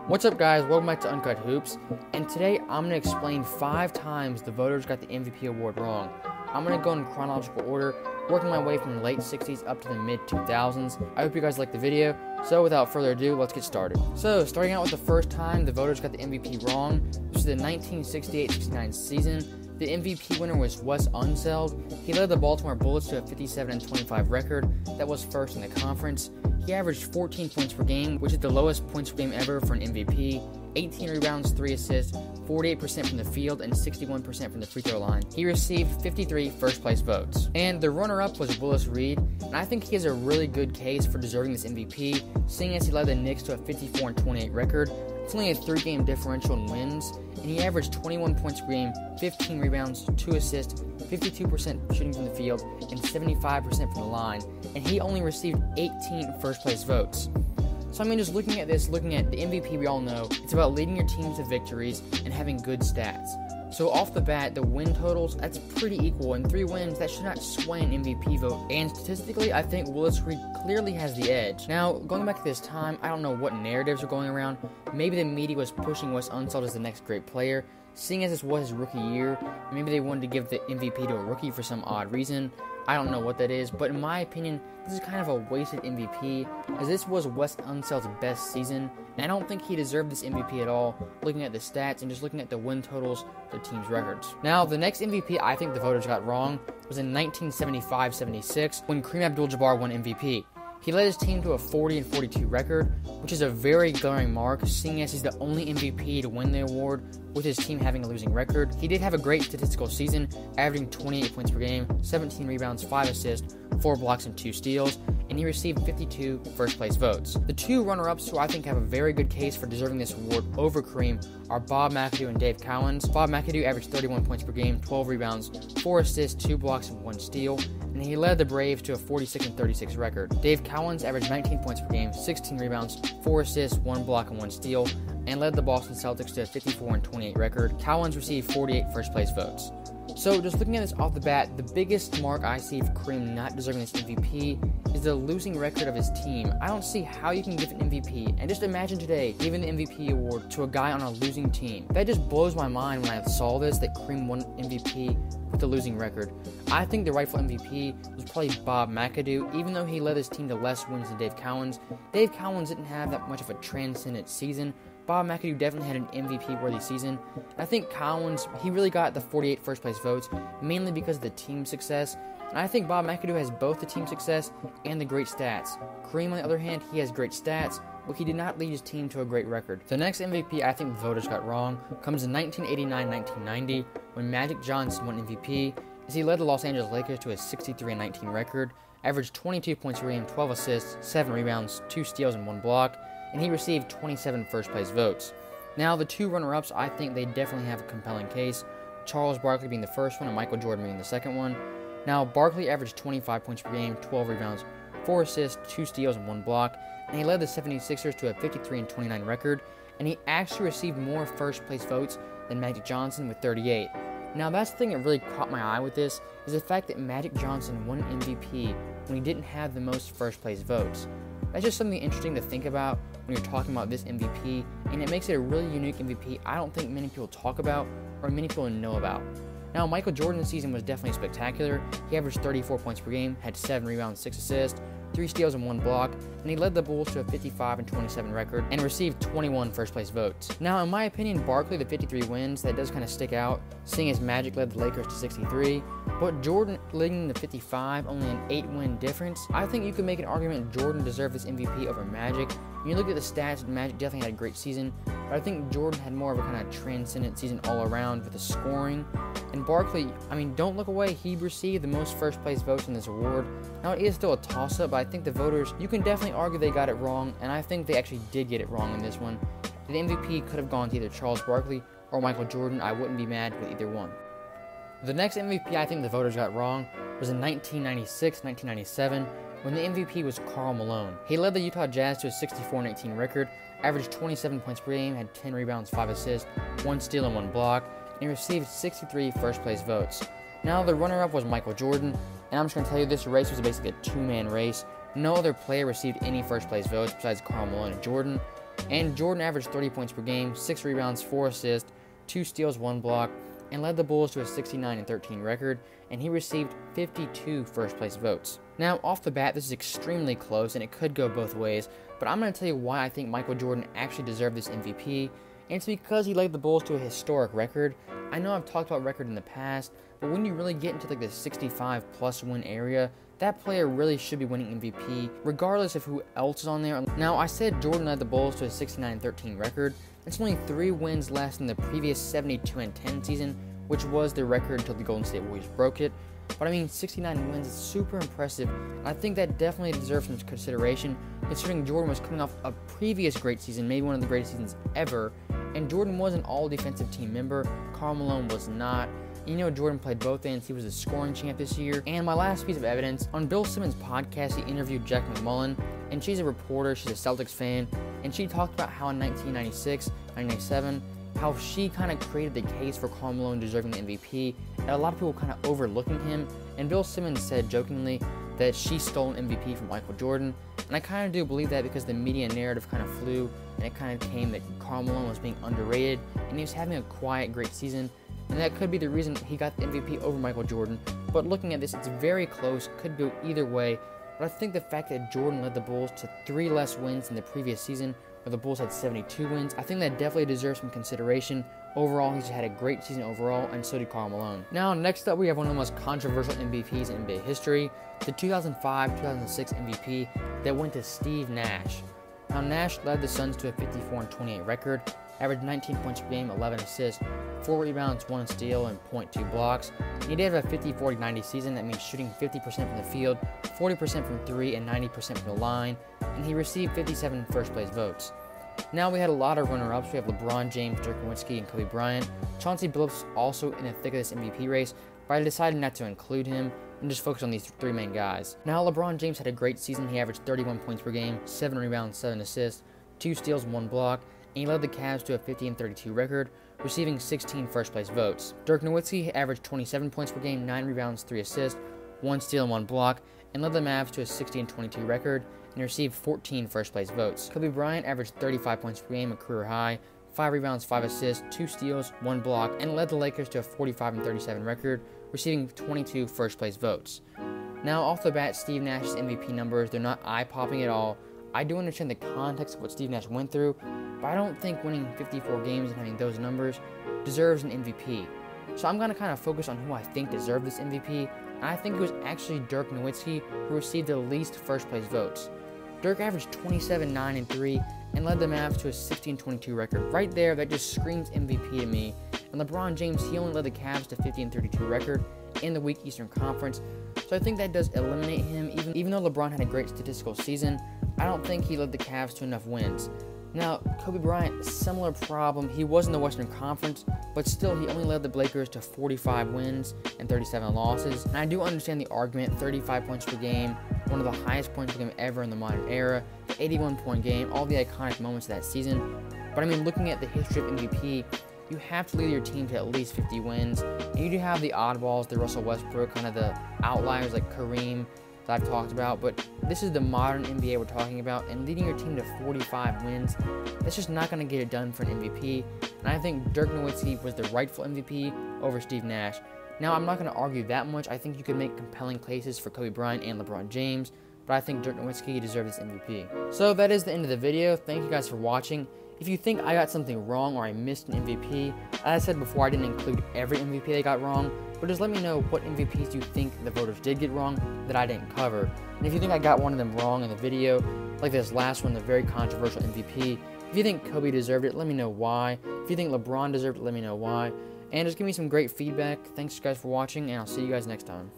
What's up, guys? Welcome back to Uncut Hoops, and today I'm going to explain 5 times the voters got the MVP award wrong. I'm going to go in chronological order, working my way from the late 60s up to the mid 2000s. I hope you guys like the video, so without further ado, let's get started. So, starting out with the first time the voters got the MVP wrong, which is the 1968-69 season. The MVP winner was Wes Unseld. He led the Baltimore Bullets to a 57-25 record that was first in the conference. He averaged 14 points per game, which is the lowest points per game ever for an MVP, 18 rebounds, 3 assists, 48% from the field, and 61% from the free throw line. He received 53 first-place votes. And the runner-up was Willis Reed, and I think he has a really good case for deserving this MVP, seeing as he led the Knicks to a 54-28 record. It's only a 3-game differential in wins, and he averaged 21 points per game, 15 rebounds, 2 assists, 52% shooting from the field, and 75% from the line, and he only received 18 first-place votes. So just looking at this, looking at the MVP, we all know, it's about leading your teams to victories and having good stats. So off the bat, the win totals, that's pretty equal, and 3 wins, that should not sway an MVP vote, and statistically, I think Willis Reed clearly has the edge. Now, going back to this time, I don't know what narratives are going around. Maybe the media was pushing Wes Unseld as the next great player, seeing as this was his rookie year. Maybe they wanted to give the MVP to a rookie for some odd reason. I don't know what that is, but in my opinion, this is kind of a wasted MVP, as this was Wes Unseld's best season, and I don't think he deserved this MVP at all, looking at the stats and just looking at the win totals, the team's records. Now, the next MVP I think the voters got wrong was in 1975-76, when Kareem AbdulJabbar won MVP. He led his team to a 40-42 record, which is a very glaring mark, seeing as he's the only MVP to win the award, with his team having a losing record. He did have a great statistical season, averaging 28 points per game, 17 rebounds, 5 assists, 4 blocks, and 2 steals, and he received 52 first-place votes. The 2 runner-ups who I think have a very good case for deserving this award over Kareem are Bob McAdoo and Dave Cowens. Bob McAdoo averaged 31 points per game, 12 rebounds, 4 assists, 2 blocks, and 1 steal, and he led the Braves to a 46-36 record. Dave Cowens averaged 19 points per game, 16 rebounds, 4 assists, 1 block, and 1 steal, and led the Boston Celtics to a 54-28 record. Cowens received 48 first-place votes. So, just looking at this off the bat, the biggest mark I see for Kareem not deserving this MVP is the losing record of his team. I don't see how you can give an MVP, and just imagine today giving the MVP award to a guy on a losing team. That just blows my mind when I saw this, that Kareem won MVP with a losing record. I think the rightful MVP was probably Bob McAdoo, even though he led his team to less wins than Dave Cowens. Dave Cowens didn't have that much of a transcendent season. Bob McAdoo definitely had an MVP-worthy season. I think Cowens, he really got the 48 first-place votes, mainly because of the team success. And I think Bob McAdoo has both the team success and the great stats. Kareem, on the other hand, he has great stats, but he did not lead his team to a great record. The next MVP I think the voters got wrong comes in 1989-1990, when Magic Johnson won MVP, as he led the Los Angeles Lakers to a 63-19 record, averaged 22 points per game, 12 assists, 7 rebounds, 2 steals, and 1 block, and he received 27 first-place votes. Now, the 2 runner-ups, I think they definitely have a compelling case, Charles Barkley being the first one and Michael Jordan being the second one. Now, Barkley averaged 25 points per game, 12 rebounds, 4 assists, 2 steals, and 1 block, and he led the 76ers to a 53-29 record, and he actually received more first-place votes than Magic Johnson with 38. Now, that's the thing that really caught my eye with this, is the fact that Magic Johnson won MVP when he didn't have the most first-place votes. That's just something interesting to think about when you're talking about this MVP, and it makes it a really unique MVP I don't think many people talk about or many people know about. Now, Michael Jordan's season was definitely spectacular. He averaged 34 points per game, had 7 rebounds, 6 assists, 3 steals, and 1 block, and he led the Bulls to a 55-27 record and received 21 first-place votes. Now, in my opinion, Barkley, the 53 wins, that does kind of stick out, seeing as Magic led the Lakers to 63, but Jordan leading the 55, only an 8-win difference. I think you could make an argument Jordan deserved this MVP over Magic. When you look at the stats, Magic definitely had a great season, but I think Jordan had more of a kind of transcendent season all around with the scoring. And Barkley, don't look away, he received the most first-place votes in this award. Now, it is still a toss-up, but I think the voters, you can definitely argue they got it wrong, and I think they actually did get it wrong in this one. The MVP could have gone to either Charles Barkley or Michael Jordan. I wouldn't be mad with either one. The next MVP I think the voters got wrong was in 1996-1997, when the MVP was Karl Malone. He led the Utah Jazz to a 64-18 record, averaged 27 points per game, had 10 rebounds, 5 assists, 1 steal, and 1 block, and he received 63 first-place votes. Now, the runner-up was Michael Jordan, and I'm just going to tell you this race was basically a 2-man race. No other player received any first-place votes besides Karl Malone and Jordan. And Jordan averaged 30 points per game, 6 rebounds, 4 assists, 2 steals, 1 block, and led the Bulls to a 69-13 record, and he received 52 first-place votes. Now, off the bat, this is extremely close, and it could go both ways, but I'm going to tell you why I think Michael Jordan actually deserved this MVP, and it's because he led the Bulls to a historic record. I know I've talked about record in the past, but when you really get into like the 65-plus win area, that player really should be winning MVP, regardless of who else is on there. Now, I said Jordan led the Bulls to a 69-13 record. It's only 3 wins less than the previous 72-10 season, which was the record until the Golden State Warriors broke it. But I mean, 69 wins is super impressive, and I think that definitely deserves some consideration, considering Jordan was coming off a previous great season, maybe one of the greatest seasons ever, and Jordan was an all-defensive team member. Karl Malone was not. You know, Jordan played both ends. He was a scoring champ this year. And my last piece of evidence, on Bill Simmons' podcast, he interviewed Jack McMullen, and she's a reporter, she's a Celtics fan, and she talked about how in 1996, 1997, how she kind of created the case for Karl Malone deserving the MVP, and a lot of people kind of overlooking him, and Bill Simmons said jokingly that she stole an MVP from Michael Jordan, and I kind of do believe that because the media narrative kind of flew, and it kind of came that Karl Malone was being underrated, and he was having a quiet, great season, and that could be the reason he got the MVP over Michael Jordan. But looking at this, it's very close, could go either way, but I think the fact that Jordan led the Bulls to 3 less wins than the previous season, where the Bulls had 72 wins, I think that definitely deserves some consideration. Overall, he's had a great season overall, and so did Karl Malone. Now, next up, we have one of the most controversial MVPs in NBA history, the 2005-2006 MVP that went to Steve Nash. Now, Nash led the Suns to a 54-28 record, averaged 19 points per game, 11 assists, 4 rebounds, 1 steal, and 0.2 blocks. He did have a 50-40-90 season. That means shooting 50% from the field, 40% from 3, and 90% from the line, and he received 57 first-place votes. Now we had a lot of runner-ups. We have LeBron James, Dirk Nowitzki, and Kobe Bryant. Chauncey Billups also in the thick of this MVP race, but I decided not to include him and just focus on these 3 main guys. Now, LeBron James had a great season. He averaged 31 points per game, 7 rebounds, 7 assists, 2 steals, 1 block, and he led the Cavs to a 50-32 record, receiving 16 first-place votes. Dirk Nowitzki averaged 27 points per game, 9 rebounds, 3 assists, 1 steal, and 1 block, and led the Mavs to a 60-22 record, and received 14 first-place votes. Kobe Bryant averaged 35 points per game, a career high, 5 rebounds, 5 assists, 2 steals, 1 block, and led the Lakers to a 45-37 record, receiving 22 first-place votes. Now, off the bat, Steve Nash's MVP numbers, they're not eye-popping at all. I do understand the context of what Steve Nash went through, but I don't think winning 54 games and having those numbers deserves an MVP. So I'm going to kind of focus on who I think deserved this MVP, and I think it was actually Dirk Nowitzki who received the least first-place votes. Dirk averaged 27, 9, and 3, and led the Mavs to a 16-22 record. Right there, that just screams MVP to me. And LeBron James, he only led the Cavs to 50-32 record in the weak Eastern Conference. So I think that does eliminate him. Even though LeBron had a great statistical season, I don't think he led the Cavs to enough wins. Now, Kobe Bryant, similar problem. He was in the Western Conference, but still he only led the Lakers to 45 wins and 37 losses. And I do understand the argument, 35 points per game, one of the highest points per game ever in the modern era, the 81-point game, all the iconic moments of that season. But I mean, looking at the history of MVP, you have to lead your team to at least 50 wins. And you do have the oddballs, the Russell Westbrook, kind of the outliers like Kareem that I've talked about, but this is the modern NBA we're talking about, and leading your team to 45 wins, that's just not going to get it done for an MVP, and I think Dirk Nowitzki was the rightful MVP over Steve Nash. Now, I'm not going to argue that much. I think you could make compelling cases for Kobe Bryant and LeBron James, but I think Dirk Nowitzki deserves this MVP. So that is the end of the video. Thank you guys for watching. If you think I got something wrong or I missed an MVP, as I said before, I didn't include every MVP they got wrong, but just let me know what MVPs you think the voters did get wrong that I didn't cover. And if you think I got one of them wrong in the video, like this last one, the very controversial MVP, if you think Kobe deserved it, let me know why. If you think LeBron deserved it, let me know why. And just give me some great feedback. Thanks guys for watching, and I'll see you guys next time.